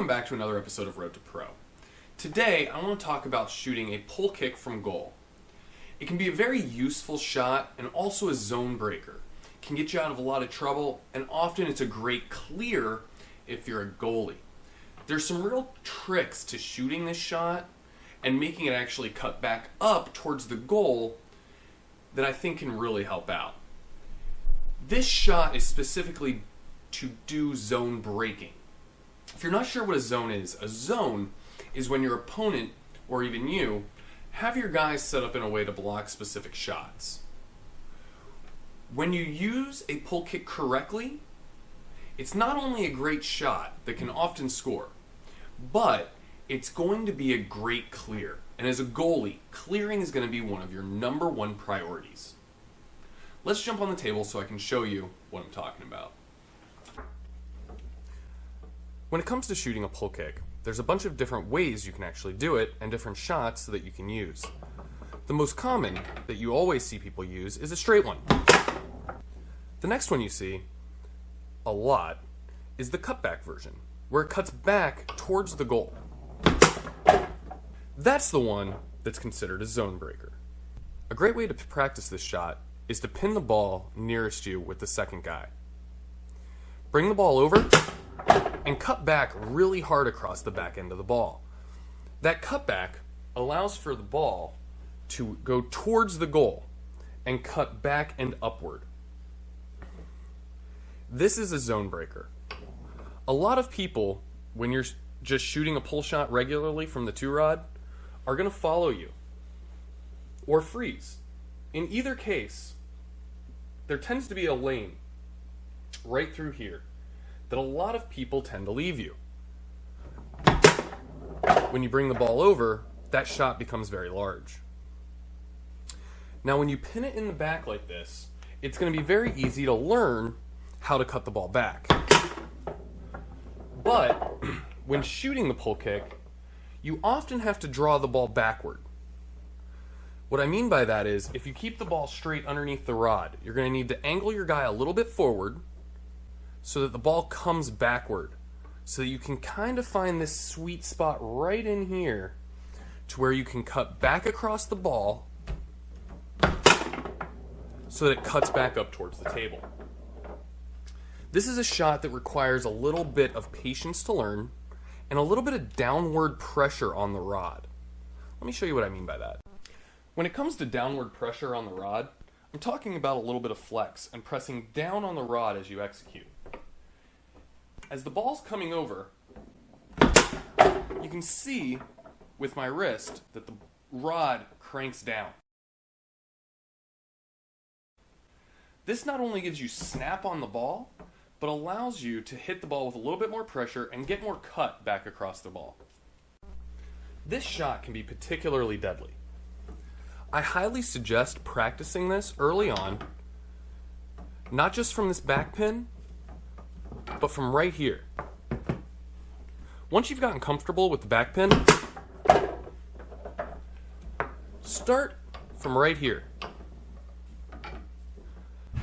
Welcome back to another episode of Road to Pro. Today, I want to talk about shooting a pull kick from goal. It can be a very useful shot and also a zone breaker. It can get you out of a lot of trouble, and often it's a great clear if you're a goalie. There's some real tricks to shooting this shot and making it actually cut back up towards the goal that I think can really help out. This shot is specifically to do zone breaking. If you're not sure what a zone is when your opponent, or even you, have your guys set up in a way to block specific shots. When you use a pull kick correctly, it's not only a great shot that can often score, but it's going to be a great clear. And as a goalie, clearing is going to be one of your number one priorities. Let's jump on the table so I can show you what I'm talking about. When it comes to shooting a pull kick, there's a bunch of different ways you can actually do it and different shots that you can use. The most common that you always see people use is a straight one. The next one you see a lot is the cutback version, where it cuts back towards the goal. That's the one that's considered a zone breaker. A great way to practice this shot is to pin the ball nearest you with the second guy. Bring the ball over and cut back really hard across the back end of the ball. That cutback allows for the ball to go towards the goal and cut back and upward. This is a zone breaker. A lot of people, when you're just shooting a pull shot regularly from the 2-rod, are going to follow you or freeze. In either case, there tends to be a lane right through here that a lot of people tend to leave you. When you bring the ball over, that shot becomes very large. Now when you pin it in the back like this, it's going to be very easy to learn how to cut the ball back. But when shooting the pull kick, you often have to draw the ball backward. What I mean by that is, if you keep the ball straight underneath the rod, you're going to need to angle your guy a little bit forward so that the ball comes backward, so that you can kind of find this sweet spot right in here to where you can cut back across the ball so that it cuts back up towards the table. This is a shot that requires a little bit of patience to learn and a little bit of downward pressure on the rod. Let me show you what I mean by that. When it comes to downward pressure on the rod, I'm talking about a little bit of flex and pressing down on the rod as you execute. As the ball's coming over, you can see with my wrist that the rod cranks down. This not only gives you snap on the ball, but allows you to hit the ball with a little bit more pressure and get more cut back across the ball. This shot can be particularly deadly. I highly suggest practicing this early on, not just from this back pin, but from right here. Once you've gotten comfortable with the back pin, start from right here.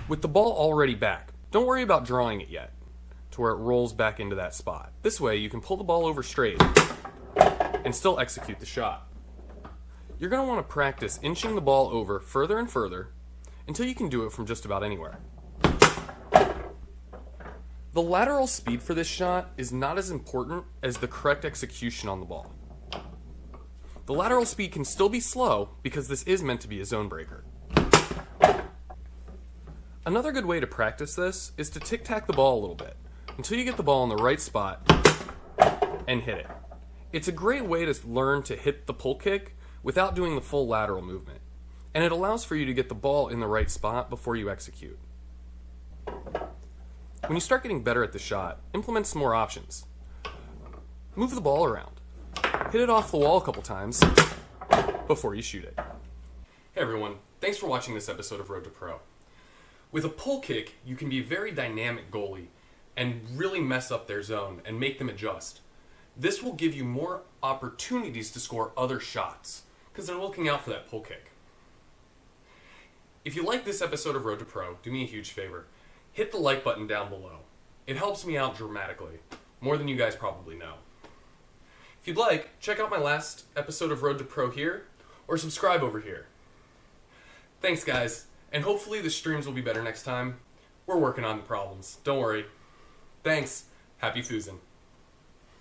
With the ball already back, don't worry about drawing it yet to where it rolls back into that spot. This way you can pull the ball over straight and still execute the shot. You're going to want to practice inching the ball over further and further until you can do it from just about anywhere. The lateral speed for this shot is not as important as the correct execution on the ball. The lateral speed can still be slow because this is meant to be a zone breaker. Another good way to practice this is to tic-tac the ball a little bit until you get the ball in the right spot and hit it. It's a great way to learn to hit the pull kick without doing the full lateral movement, and it allows for you to get the ball in the right spot before you execute. When you start getting better at the shot, implement some more options. Move the ball around. Hit it off the wall a couple times before you shoot it. Hey everyone, thanks for watching this episode of Road to Pro. With a pull kick, you can be a very dynamic goalie and really mess up their zone and make them adjust. This will give you more opportunities to score other shots because they're looking out for that pull kick. If you like this episode of Road to Pro, do me a huge favor. Hit the like button down below. It helps me out dramatically, more than you guys probably know. If you'd like, check out my last episode of Road to Pro here, or subscribe over here. Thanks, guys, and hopefully the streams will be better next time. We're working on the problems. Don't worry. Thanks. Happy foosing.